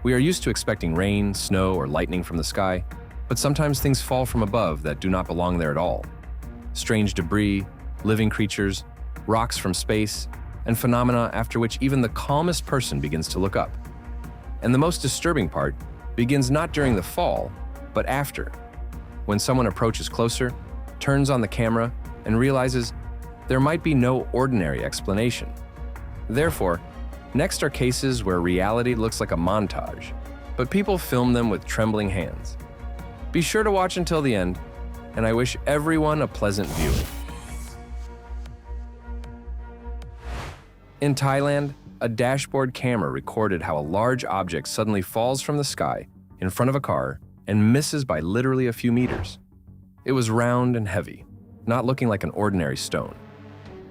We are used to expecting rain, snow, or lightning from the sky, but sometimes things fall from above that do not belong there at all. Strange debris, living creatures, rocks from space, and phenomena after which even the calmest person begins to look up. And the most disturbing part begins not during the fall, but after, when someone approaches closer, turns on the camera, and realizes there might be no ordinary explanation. Therefore, next are cases where reality looks like a montage, but people film them with trembling hands. Be sure to watch until the end, and I wish everyone a pleasant viewing. In Thailand, a dashboard camera recorded how a large object suddenly falls from the sky in front of a car and misses by literally a few meters. It was round and heavy, not looking like an ordinary stone.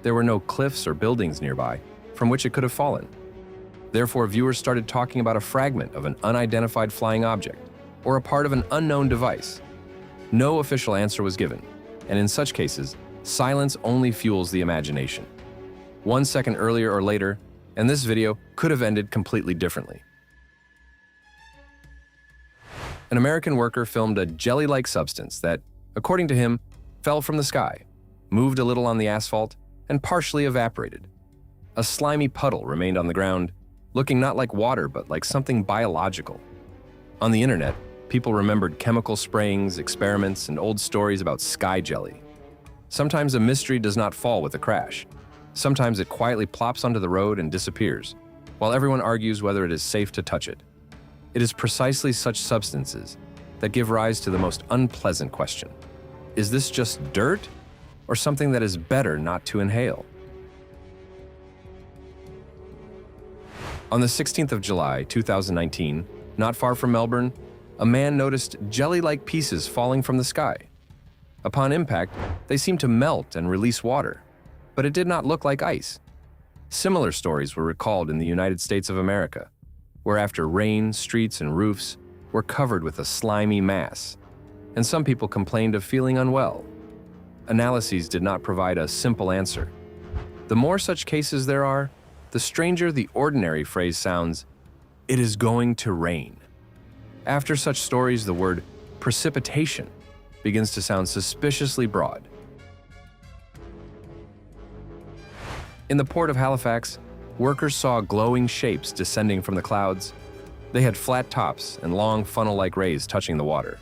There were no cliffs or buildings nearby from which it could have fallen. Therefore, viewers started talking about a fragment of an unidentified flying object or a part of an unknown device. No official answer was given, and in such cases, silence only fuels the imagination. 1 second earlier or later, and this video could have ended completely differently. An American worker filmed a jelly-like substance that, according to him, fell from the sky, moved a little on the asphalt, and partially evaporated. A slimy puddle remained on the ground, looking not like water but like something biological. On the internet, people remembered chemical sprayings, experiments, and old stories about sky jelly. Sometimes a mystery does not fall with a crash. Sometimes it quietly plops onto the road and disappears, while everyone argues whether it is safe to touch it. It is precisely such substances that give rise to the most unpleasant question. Is this just dirt, or something that is better not to inhale? On the 16th of July, 2019, not far from Melbourne, a man noticed jelly-like pieces falling from the sky. Upon impact, they seemed to melt and release water, but it did not look like ice. Similar stories were recalled in the United States of America, where after rain, streets and roofs were covered with a slimy mass, and some people complained of feeling unwell. Analyses did not provide a simple answer. The more such cases there are, the stranger the ordinary phrase sounds, "It is going to rain." After such stories, the word precipitation begins to sound suspiciously broad. In the port of Halifax, workers saw glowing shapes descending from the clouds. They had flat tops and long funnel-like rays touching the water.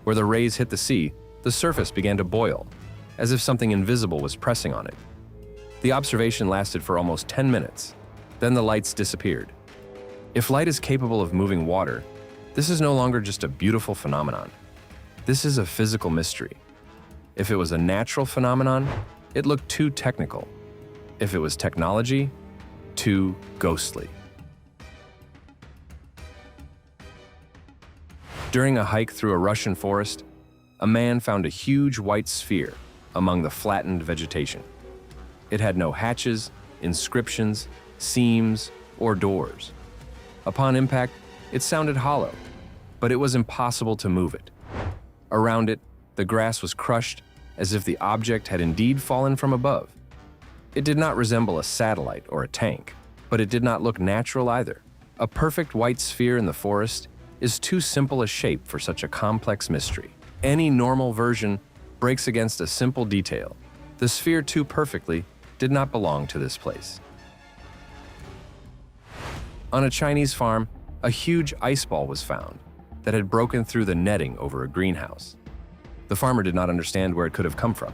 Where the rays hit the sea, the surface began to boil, as if something invisible was pressing on it. The observation lasted for almost 10 minutes. Then the lights disappeared. If light is capable of moving water, this is no longer just a beautiful phenomenon. This is a physical mystery. If it was a natural phenomenon, it looked too technical. If it was technology, too ghostly. During a hike through a Russian forest, a man found a huge white sphere among the flattened vegetation. It had no hatches, inscriptions, seams, or doors. Upon impact, it sounded hollow, but it was impossible to move it. Around it, the grass was crushed as if the object had indeed fallen from above. It did not resemble a satellite or a tank, but it did not look natural either. A perfect white sphere in the forest is too simple a shape for such a complex mystery. Any normal version breaks against a simple detail. The sphere too perfectly did not belong to this place. On a Chinese farm, a huge ice ball was found that had broken through the netting over a greenhouse. The farmer did not understand where it could have come from.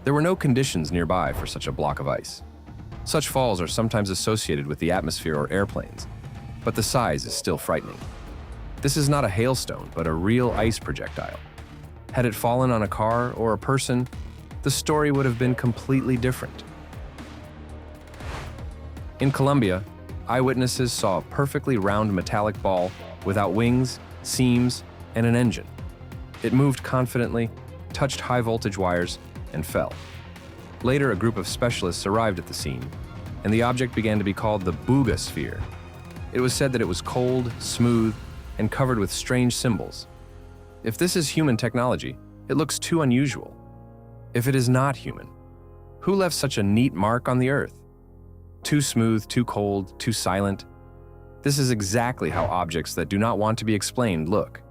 There were no conditions nearby for such a block of ice. Such falls are sometimes associated with the atmosphere or airplanes, but the size is still frightening. This is not a hailstone, but a real ice projectile. Had it fallen on a car or a person, the story would have been completely different. In Colombia, eyewitnesses saw a perfectly round metallic ball without wings, seams, and an engine. It moved confidently, touched high-voltage wires, and fell. Later, a group of specialists arrived at the scene, and the object began to be called the Booga sphere. It was said that it was cold, smooth, and covered with strange symbols. If this is human technology, it looks too unusual. If it is not human, who left such a neat mark on the earth? Too smooth, too cold, too silent. This is exactly how objects that do not want to be explained look.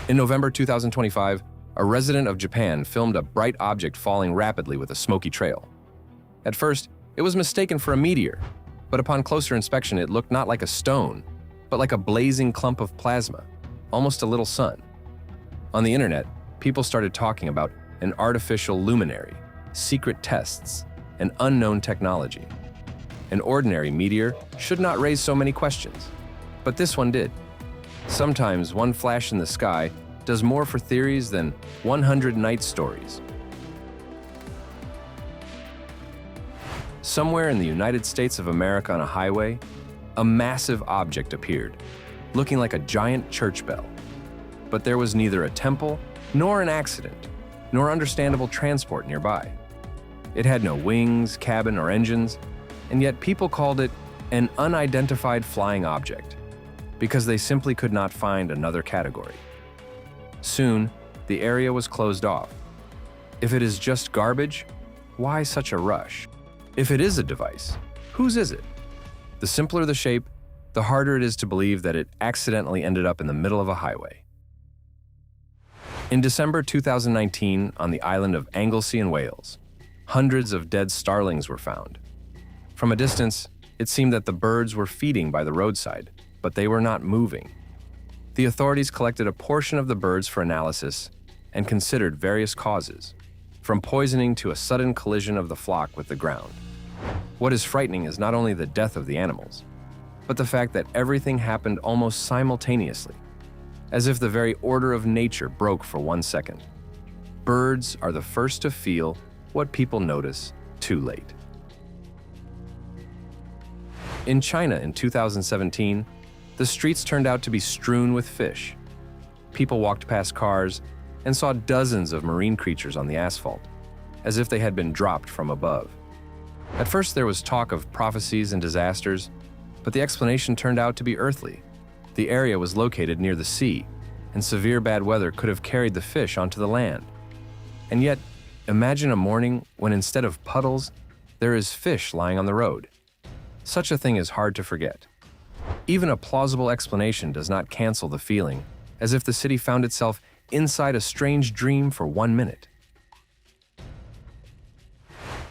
In November 2025, a resident of Japan filmed a bright object falling rapidly with a smoky trail. At first, it was mistaken for a meteor, but upon closer inspection, it looked not like a stone, but like a blazing clump of plasma, almost a little sun. On the internet, people started talking about an artificial luminary, secret tests, and unknown technology. An ordinary meteor should not raise so many questions, but this one did. Sometimes one flash in the sky does more for theories than 100 night stories. Somewhere in the United States of America on a highway, a massive object appeared, looking like a giant church bell. But there was neither a temple, nor an accident, nor understandable transport nearby. It had no wings, cabin, or engines, and yet people called it an unidentified flying object, because they simply could not find another category. Soon, the area was closed off. If it is just garbage, why such a rush? If it is a device, whose is it? The simpler the shape, the harder it is to believe that it accidentally ended up in the middle of a highway. In December 2019, on the island of Anglesey in Wales, hundreds of dead starlings were found. From a distance, it seemed that the birds were feeding by the roadside, but they were not moving. The authorities collected a portion of the birds for analysis and considered various causes, from poisoning to a sudden collision of the flock with the ground. What is frightening is not only the death of the animals, but the fact that everything happened almost simultaneously, as if the very order of nature broke for 1 second. Birds are the first to feel what people notice too late. In China in 2017, the streets turned out to be strewn with fish. People walked past cars and saw dozens of marine creatures on the asphalt, as if they had been dropped from above. At first there was talk of prophecies and disasters, but the explanation turned out to be earthly. The area was located near the sea, and severe bad weather could have carried the fish onto the land. And yet, imagine a morning when instead of puddles, there is fish lying on the road. Such a thing is hard to forget. Even a plausible explanation does not cancel the feeling, as if the city found itself inside a strange dream for 1 minute.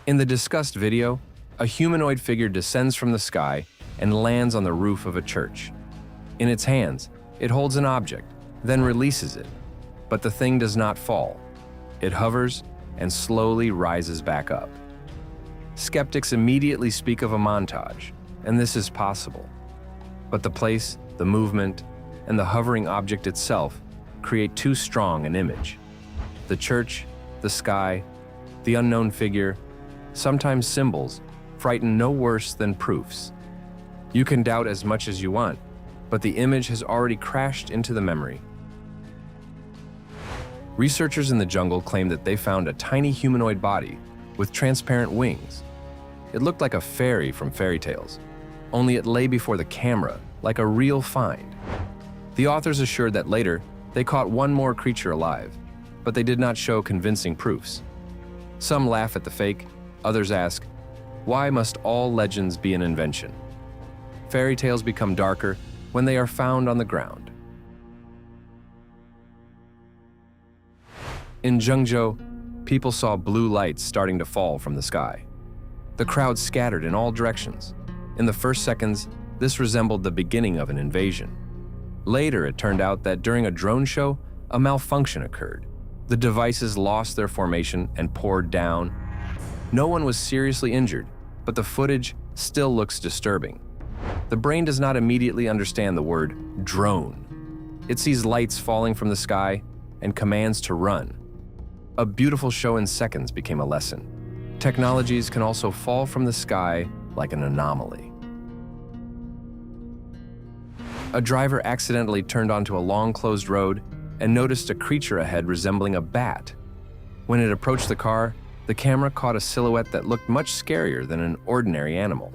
In the discussed video, a humanoid figure descends from the sky and lands on the roof of a church. In its hands, it holds an object, then releases it. But the thing does not fall. It hovers and slowly rises back up. Skeptics immediately speak of a montage, and this is possible. But the place, the movement, and the hovering object itself create too strong an image. The church, the sky, the unknown figure, sometimes symbols, frighten no worse than proofs. You can doubt as much as you want, but the image has already crashed into the memory. Researchers in the jungle claim that they found a tiny humanoid body with transparent wings. It looked like a fairy from fairy tales, only it lay before the camera like a real find. The authors assured that later they caught one more creature alive, but they did not show convincing proofs. Some laugh at the fake, others ask, why must all legends be an invention? Fairy tales become darker when they are found on the ground. In Zhengzhou, people saw blue lights starting to fall from the sky. The crowd scattered in all directions. In the first seconds, this resembled the beginning of an invasion. Later, it turned out that during a drone show, a malfunction occurred. The devices lost their formation and poured down. No one was seriously injured, but the footage still looks disturbing. The brain does not immediately understand the word drone. It sees lights falling from the sky and commands to run. A beautiful show in seconds became a lesson. Technologies can also fall from the sky like an anomaly. A driver accidentally turned onto a long closed road and noticed a creature ahead resembling a bat. When it approached the car, the camera caught a silhouette that looked much scarier than an ordinary animal.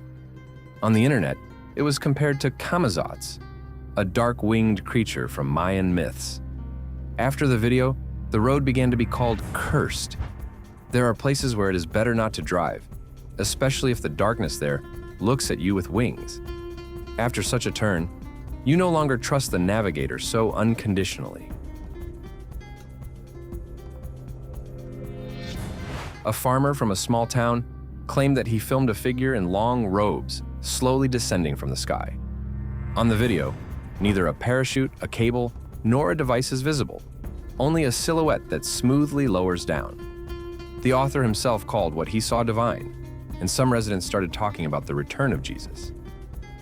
On the internet, it was compared to calmest, a dark-winged creature from Mayan myths. After the video, the road began to be called cursed. There are places where it is better not to drive, especially if the darkness there looks at you with wings. After such a turn, you no longer trust the navigator so unconditionally. A farmer from a small town claimed that he filmed a figure in long robes slowly descending from the sky. On the video, neither a parachute, a cable, nor a device is visible, only a silhouette that smoothly lowers down. The author himself called what he saw divine, and some residents started talking about the return of Jesus.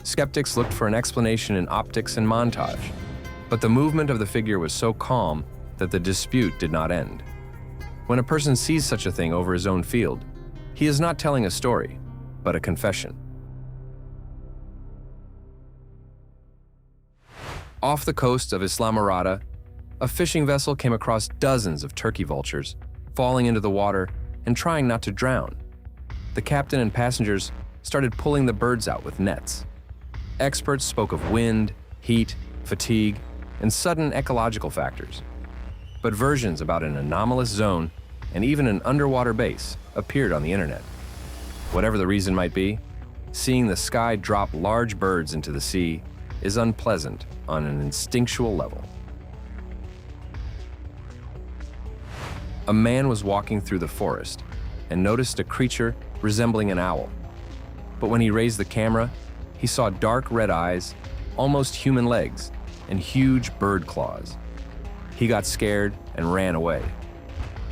Skeptics looked for an explanation in optics and montage, but the movement of the figure was so calm that the dispute did not end. When a person sees such a thing over his own field, he is not telling a story, but a confession. Off the coast of Islamorada, a fishing vessel came across dozens of turkey vultures, falling into the water and trying not to drown. The captain and passengers started pulling the birds out with nets. Experts spoke of wind, heat, fatigue, and sudden ecological factors. But versions about an anomalous zone and even an underwater base appeared on the internet. Whatever the reason might be, seeing the sky drop large birds into the sea is unpleasant on an instinctual level. A man was walking through the forest and noticed a creature resembling an owl. But when he raised the camera, he saw dark red eyes, almost human legs, and huge bird claws. He got scared and ran away.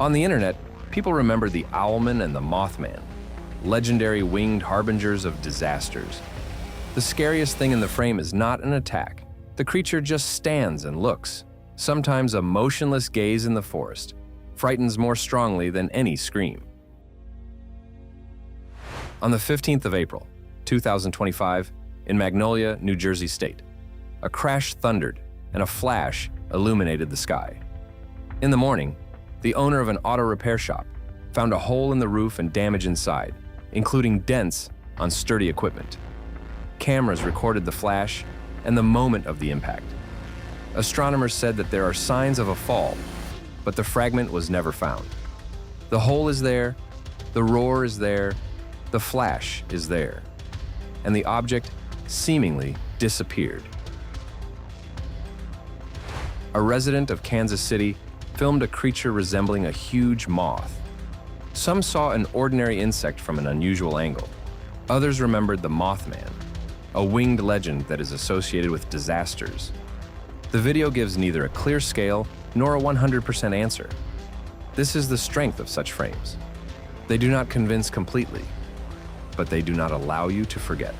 On the internet, people remember the Owlman and the Mothman, legendary winged harbingers of disasters. The scariest thing in the frame is not an attack. The creature just stands and looks. Sometimes a motionless gaze in the forest frightens more strongly than any scream. On the 15th of April, 2025, in Magnolia, New Jersey State, a crash thundered and a flash illuminated the sky. In the morning, the owner of an auto repair shop found a hole in the roof and damage inside, including dents on sturdy equipment. Cameras recorded the flash and the moment of the impact. Astronomers said that there are signs of a fall, but the fragment was never found. The hole is there, the roar is there, the flash is there, and the object seemingly disappeared. A resident of Kansas City filmed a creature resembling a huge moth. Some saw an ordinary insect from an unusual angle. Others remembered the Mothman, a winged legend that is associated with disasters. The video gives neither a clear scale nor a 100% answer. This is the strength of such frames. They do not convince completely, but they do not allow you to forget.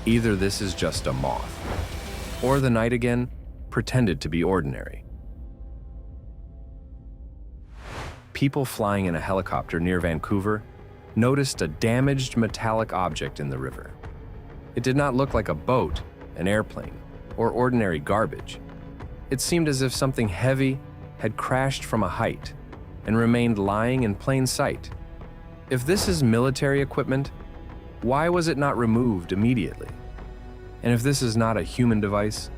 Either this is just a moth, or the night again pretended to be ordinary. People flying in a helicopter near Vancouver noticed a damaged metallic object in the river. It did not look like a boat, an airplane, or ordinary garbage. It seemed as if something heavy had crashed from a height and remained lying in plain sight. If this is military equipment, why was it not removed immediately? And if this is not a human device,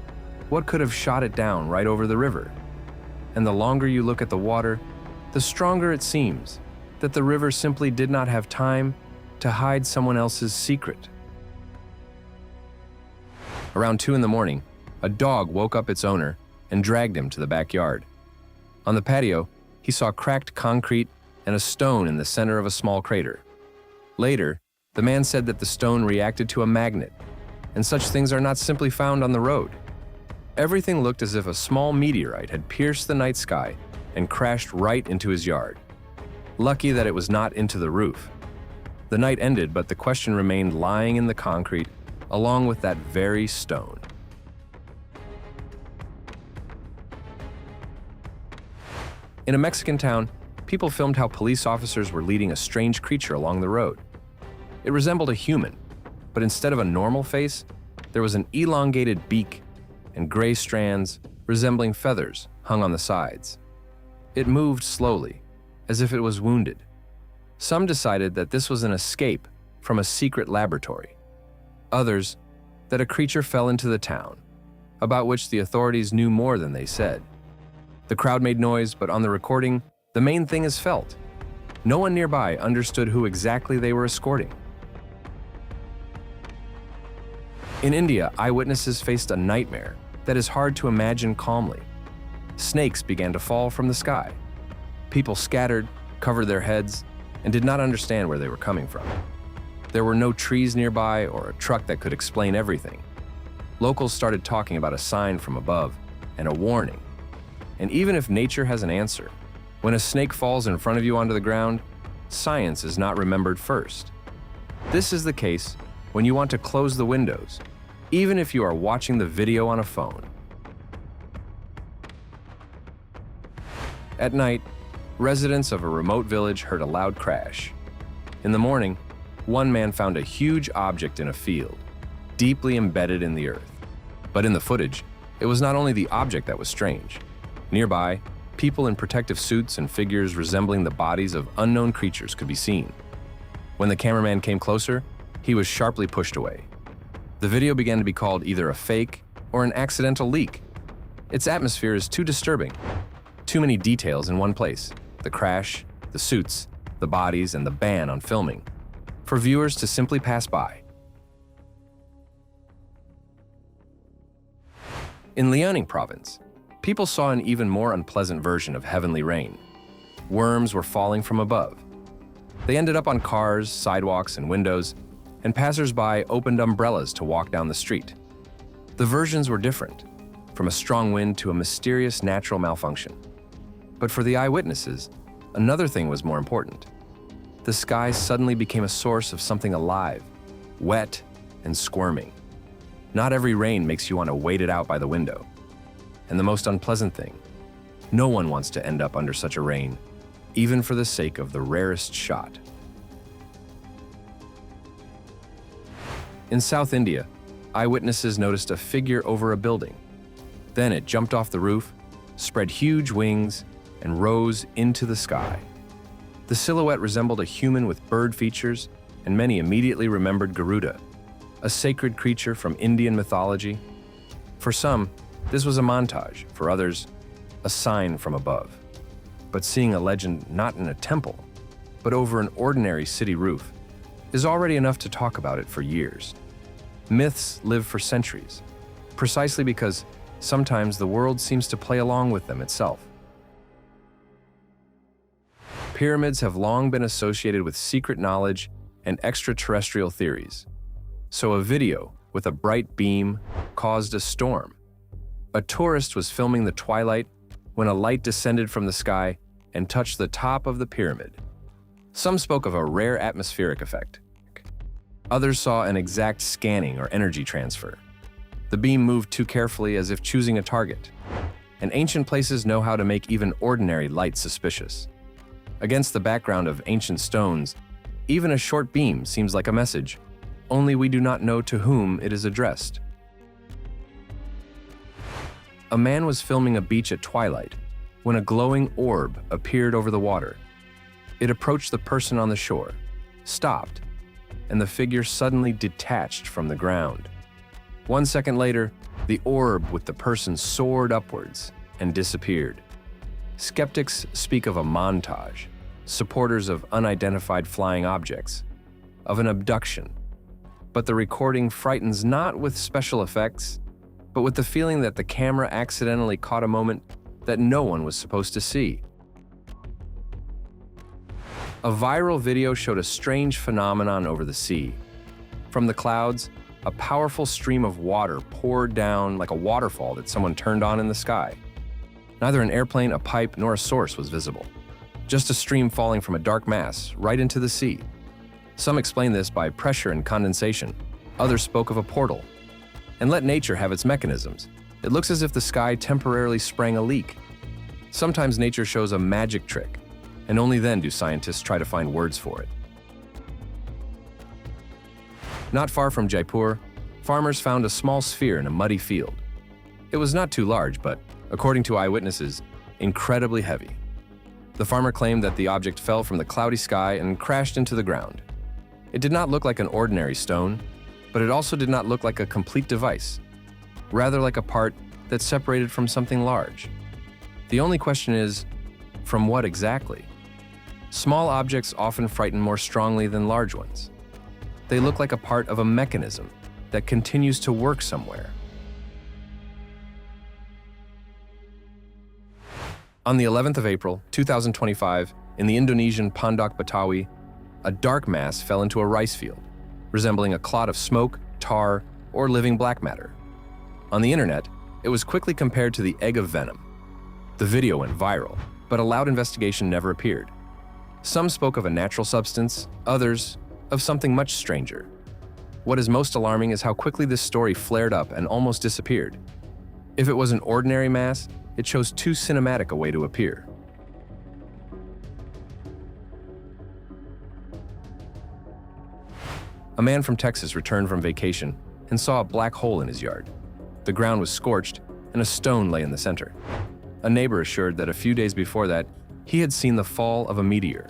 what could have shot it down right over the river? And the longer you look at the water, the stronger it seems that the river simply did not have time to hide someone else's secret. Around 2 in the morning, a dog woke up its owner and dragged him to the backyard. On the patio, he saw cracked concrete and a stone in the center of a small crater. Later, the man said that the stone reacted to a magnet, and such things are not simply found on the road. Everything looked as if a small meteorite had pierced the night sky and crashed right into his yard. Lucky that it was not into the roof. The night ended, but the question remained lying in the concrete, along with that very stone. In a Mexican town, people filmed how police officers were leading a strange creature along the road. It resembled a human, but instead of a normal face, there was an elongated beak and gray strands resembling feathers hung on the sides. It moved slowly, as if it was wounded. Some decided that this was an escape from a secret laboratory. Others, that a creature fell into the town, about which the authorities knew more than they said. The crowd made noise, but on the recording, the main thing is felt. No one nearby understood who exactly they were escorting. In India, eyewitnesses faced a nightmare that is hard to imagine calmly. Snakes began to fall from the sky. People scattered, covered their heads, and did not understand where they were coming from. There were no trees nearby or a truck that could explain everything. Locals started talking about a sign from above and a warning. And even if nature has an answer, when a snake falls in front of you onto the ground, science is not remembered first. This is the case when you want to close the windows, even if you are watching the video on a phone. At night, residents of a remote village heard a loud crash. In the morning, one man found a huge object in a field, deeply embedded in the earth. But in the footage, it was not only the object that was strange. Nearby, people in protective suits and figures resembling the bodies of unknown creatures could be seen. When the cameraman came closer, he was sharply pushed away. The video began to be called either a fake or an accidental leak. Its atmosphere is too disturbing. Too many details in one place: the crash, the suits, the bodies, and the ban on filming, for viewers to simply pass by. In Liaoning province, people saw an even more unpleasant version of heavenly rain. Worms were falling from above. They ended up on cars, sidewalks, and windows, and passers-by opened umbrellas to walk down the street. The versions were different, from a strong wind to a mysterious natural malfunction. But for the eyewitnesses, another thing was more important. The sky suddenly became a source of something alive, wet and squirming. Not every rain makes you want to wait it out by the window. And the most unpleasant thing, no one wants to end up under such a rain, even for the sake of the rarest shot. In South India, eyewitnesses noticed a figure over a building. Then it jumped off the roof, spread huge wings, and rose into the sky. The silhouette resembled a human with bird features, and many immediately remembered Garuda, a sacred creature from Indian mythology. For some, this was a montage; for others, a sign from above. But seeing a legend not in a temple, but over an ordinary city roof, is already enough to talk about it for years. Myths live for centuries, precisely because sometimes the world seems to play along with them itself. Pyramids have long been associated with secret knowledge and extraterrestrial theories. So a video with a bright beam caused a storm. A tourist was filming the twilight when a light descended from the sky and touched the top of the pyramid. Some spoke of a rare atmospheric effect. Others saw an exact scanning or energy transfer. The beam moved too carefully, as if choosing a target. And ancient places know how to make even ordinary light suspicious. Against the background of ancient stones, even a short beam seems like a message, only we do not know to whom it is addressed. A man was filming a beach at twilight when a glowing orb appeared over the water. It approached the person on the shore, stopped, and the figure suddenly detached from the ground. 1 second later, the orb with the person soared upwards and disappeared. Skeptics speak of a montage, supporters of unidentified flying objects, of an abduction. But the recording frightens not with special effects, but with the feeling that the camera accidentally caught a moment that no one was supposed to see. A viral video showed a strange phenomenon over the sea. From the clouds, a powerful stream of water poured down like a waterfall that someone turned on in the sky. Neither an airplane, a pipe, nor a source was visible. Just a stream falling from a dark mass right into the sea. Some explain this by pressure and condensation. Others spoke of a portal. And let nature have its mechanisms. It looks as if the sky temporarily sprang a leak. Sometimes nature shows a magic trick, and only then do scientists try to find words for it. Not far from Jaipur, farmers found a small sphere in a muddy field. It was not too large, but, according to eyewitnesses, incredibly heavy. The farmer claimed that the object fell from the cloudy sky and crashed into the ground. It did not look like an ordinary stone, but it also did not look like a complete device, rather like a part that separated from something large. The only question is, from what exactly? Small objects often frighten more strongly than large ones. They look like a part of a mechanism that continues to work somewhere. On the 11th of April, 2025, in the Indonesian Pondok Betawi, a dark mass fell into a rice field, resembling a clot of smoke, tar, or living black matter. On the internet, it was quickly compared to the egg of venom. The video went viral, but a loud investigation never appeared. Some spoke of a natural substance, others of something much stranger. What is most alarming is how quickly this story flared up and almost disappeared. If it was an ordinary mass, it chose too cinematic a way to appear. A man from Texas returned from vacation and saw a black hole in his yard. The ground was scorched and a stone lay in the center. A neighbor assured that a few days before that, he had seen the fall of a meteor.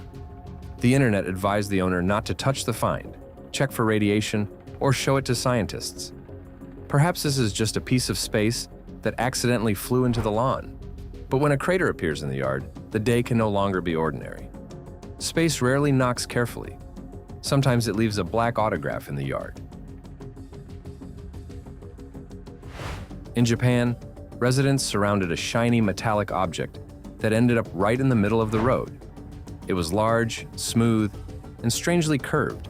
The internet advised the owner not to touch the find, check for radiation, or show it to scientists. Perhaps this is just a piece of space that accidentally flew into the lawn. But when a crater appears in the yard, the day can no longer be ordinary. Space rarely knocks carefully. Sometimes it leaves a black autograph in the yard. In Japan, residents surrounded a shiny metallic object that ended up right in the middle of the road. It was large, smooth, and strangely curved,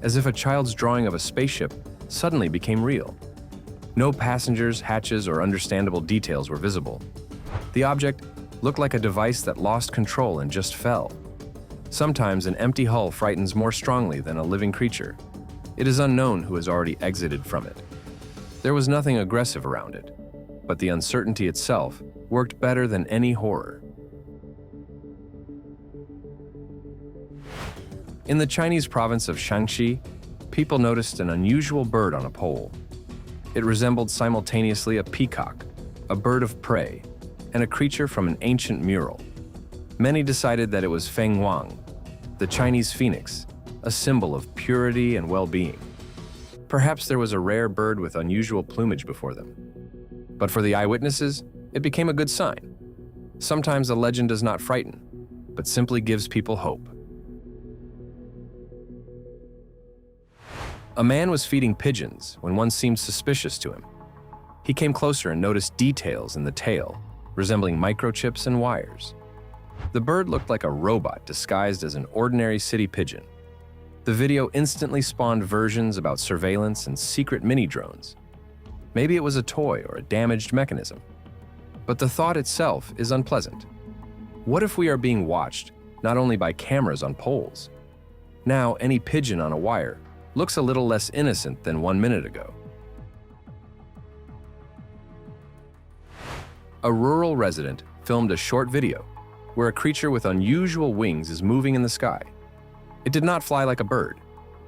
as if a child's drawing of a spaceship suddenly became real. No passengers, hatches, or understandable details were visible. The object looked like a device that lost control and just fell. Sometimes an empty hull frightens more strongly than a living creature. It is unknown who has already exited from it. There was nothing aggressive around it, but the uncertainty itself worked better than any horror. In the Chinese province of Shaanxi, people noticed an unusual bird on a pole. It resembled simultaneously a peacock, a bird of prey, and a creature from an ancient mural. Many decided that it was Feng Wang, the Chinese phoenix, a symbol of purity and well-being. Perhaps there was a rare bird with unusual plumage before them. But for the eyewitnesses, it became a good sign. Sometimes a legend does not frighten, but simply gives people hope. A man was feeding pigeons when one seemed suspicious to him. He came closer and noticed details in the tail, resembling microchips and wires. The bird looked like a robot disguised as an ordinary city pigeon. The video instantly spawned versions about surveillance and secret mini-drones. Maybe it was a toy or a damaged mechanism. But the thought itself is unpleasant. What if we are being watched, not only by cameras on poles? Now, any pigeon on a wire looks a little less innocent than 1 minute ago. A rural resident filmed a short video where a creature with unusual wings is moving in the sky. It did not fly like a bird.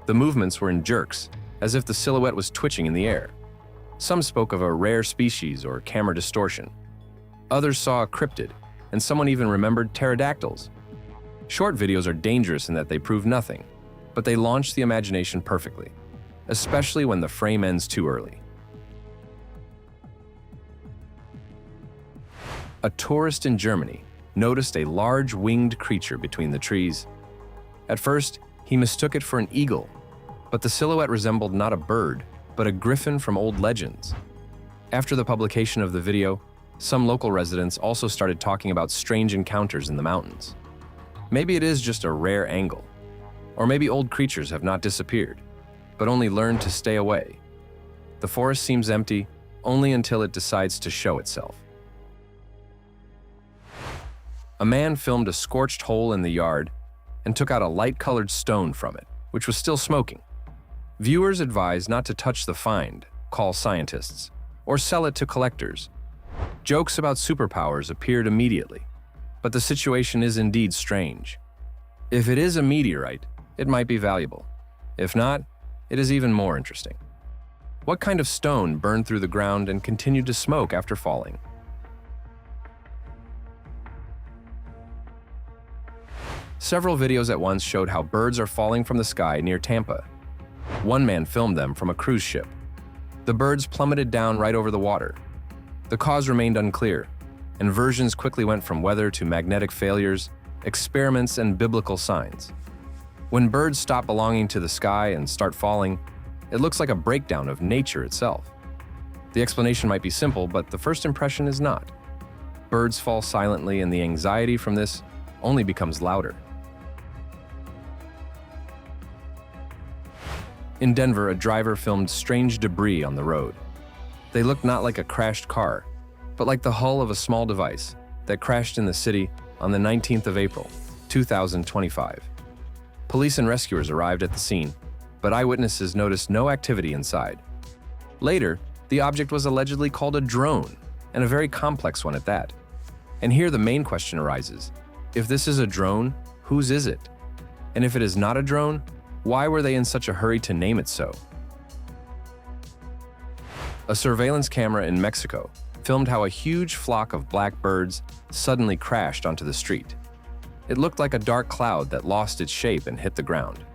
The movements were in jerks, as if the silhouette was twitching in the air. Some spoke of a rare species or camera distortion. Others saw a cryptid, and someone even remembered pterodactyls. Short videos are dangerous in that they prove nothing, but they launch the imagination perfectly, especially when the frame ends too early. A tourist in Germany noticed a large winged creature between the trees. At first, he mistook it for an eagle, but the silhouette resembled not a bird, but a griffin from old legends. After the publication of the video, some local residents also started talking about strange encounters in the mountains. Maybe it is just a rare angle, or maybe old creatures have not disappeared, but only learned to stay away. The forest seems empty only until it decides to show itself. A man filmed a scorched hole in the yard and took out a light-colored stone from it, which was still smoking. Viewers advised not to touch the find, call scientists, or sell it to collectors. Jokes about superpowers appeared immediately, but the situation is indeed strange. If it is a meteorite, it might be valuable. If not, it is even more interesting. What kind of stone burned through the ground and continued to smoke after falling? Several videos at once showed how birds are falling from the sky near Tampa. One man filmed them from a cruise ship. The birds plummeted down right over the water. The cause remained unclear, and versions quickly went from weather to magnetic failures experiments, and biblical signs. When birds stop belonging to the sky and start falling, it looks like a breakdown of nature itself. The explanation might be simple, but the first impression is not. Birds fall silently, and the anxiety from this only becomes louder. In Denver, a driver filmed strange debris on the road. They looked not like a crashed car, but like the hull of a small device that crashed in the city on the 19th of April, 2025. Police and rescuers arrived at the scene, but eyewitnesses noticed no activity inside. Later, the object was allegedly called a drone, and a very complex one at that. And here the main question arises. If this is a drone, whose is it? And if it is not a drone, why were they in such a hurry to name it so? A surveillance camera in Mexico filmed how a huge flock of black birds suddenly crashed onto the street. It looked like a dark cloud that lost its shape and hit the ground.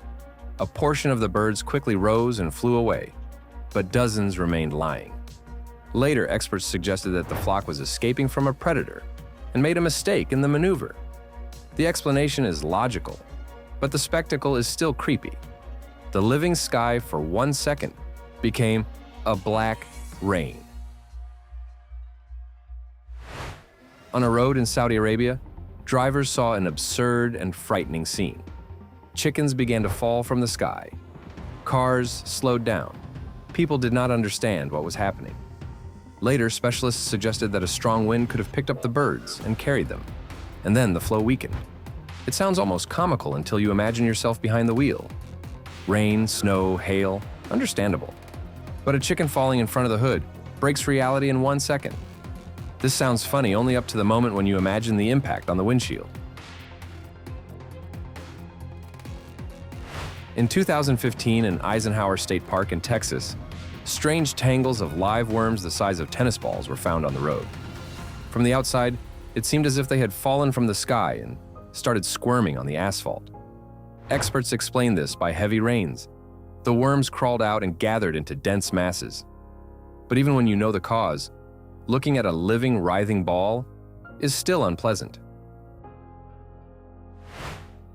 A portion of the birds quickly rose and flew away, but dozens remained lying. Later, experts suggested that the flock was escaping from a predator and made a mistake in the maneuver. The explanation is logical, but the spectacle is still creepy. The living sky for 1 second became a black rain. On a road in Saudi Arabia, drivers saw an absurd and frightening scene. Chickens began to fall from the sky. Cars slowed down. People did not understand what was happening. Later, specialists suggested that a strong wind could have picked up the birds and carried them, and then the flow weakened. It sounds almost comical until you imagine yourself behind the wheel. Rain, snow, hail, understandable. But a chicken falling in front of the hood breaks reality in 1 second. This sounds funny only up to the moment when you imagine the impact on the windshield. In 2015, in Eisenhower State Park in Texas, strange tangles of live worms the size of tennis balls were found on the road. From the outside, it seemed as if they had fallen from the sky and started squirming on the asphalt. Experts explain this by heavy rains. The worms crawled out and gathered into dense masses. But even when you know the cause, looking at a living, writhing ball is still unpleasant.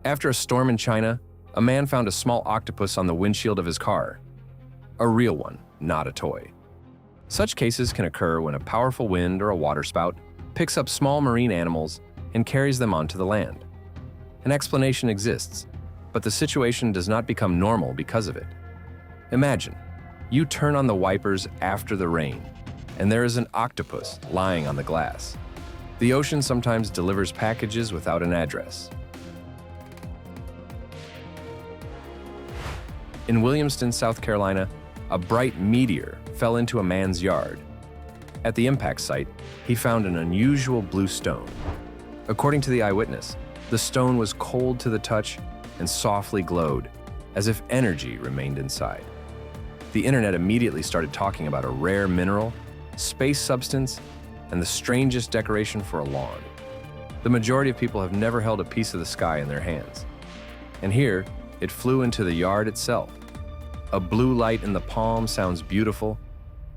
After a storm in China, a man found a small octopus on the windshield of his car. A real one, not a toy. Such cases can occur when a powerful wind or a waterspout picks up small marine animals and carries them onto the land. An explanation exists, but the situation does not become normal because of it. Imagine, you turn on the wipers after the rain, and there is an octopus lying on the glass. The ocean sometimes delivers packages without an address. In Williamston, South Carolina, a bright meteor fell into a man's yard. At the impact site, he found an unusual blue stone. According to the eyewitness, the stone was cold to the touch and softly glowed, as if energy remained inside. The internet immediately started talking about a rare mineral, space substance, and the strangest decoration for a lawn. The majority of people have never held a piece of the sky in their hands. And here, it flew into the yard itself. A blue light in the palm sounds beautiful,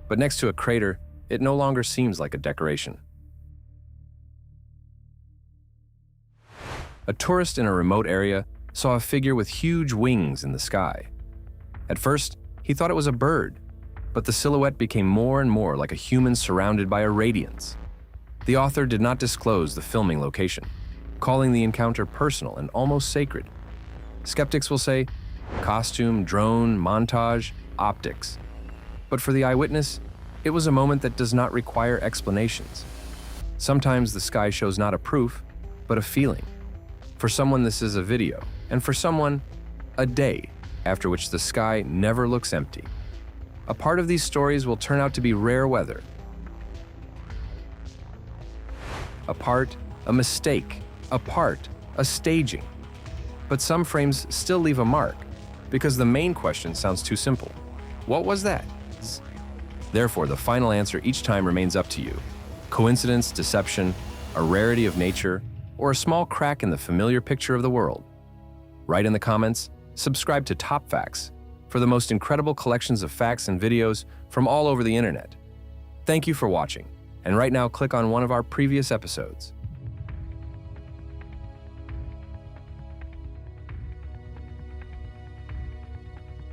but next to a crater, it no longer seems like a decoration. A tourist in a remote area saw a figure with huge wings in the sky. At first, he thought it was a bird, but the silhouette became more and more like a human surrounded by a radiance. The author did not disclose the filming location, calling the encounter personal and almost sacred. Skeptics will say, costume, drone, montage, optics. But for the eyewitness, it was a moment that does not require explanations. Sometimes the sky shows not a proof, but a feeling. For someone, this is a video, and for someone, a day after which the sky never looks empty. A part of these stories will turn out to be rare weather. A part, a mistake. A part, a staging. But some frames still leave a mark, because the main question sounds too simple. What was that? Therefore, the final answer each time remains up to you. Coincidence, deception, a rarity of nature, or a small crack in the familiar picture of the world? Write in the comments, subscribe to Top Facts for the most incredible collections of facts and videos from all over the internet. Thank you for watching, and right now click on one of our previous episodes.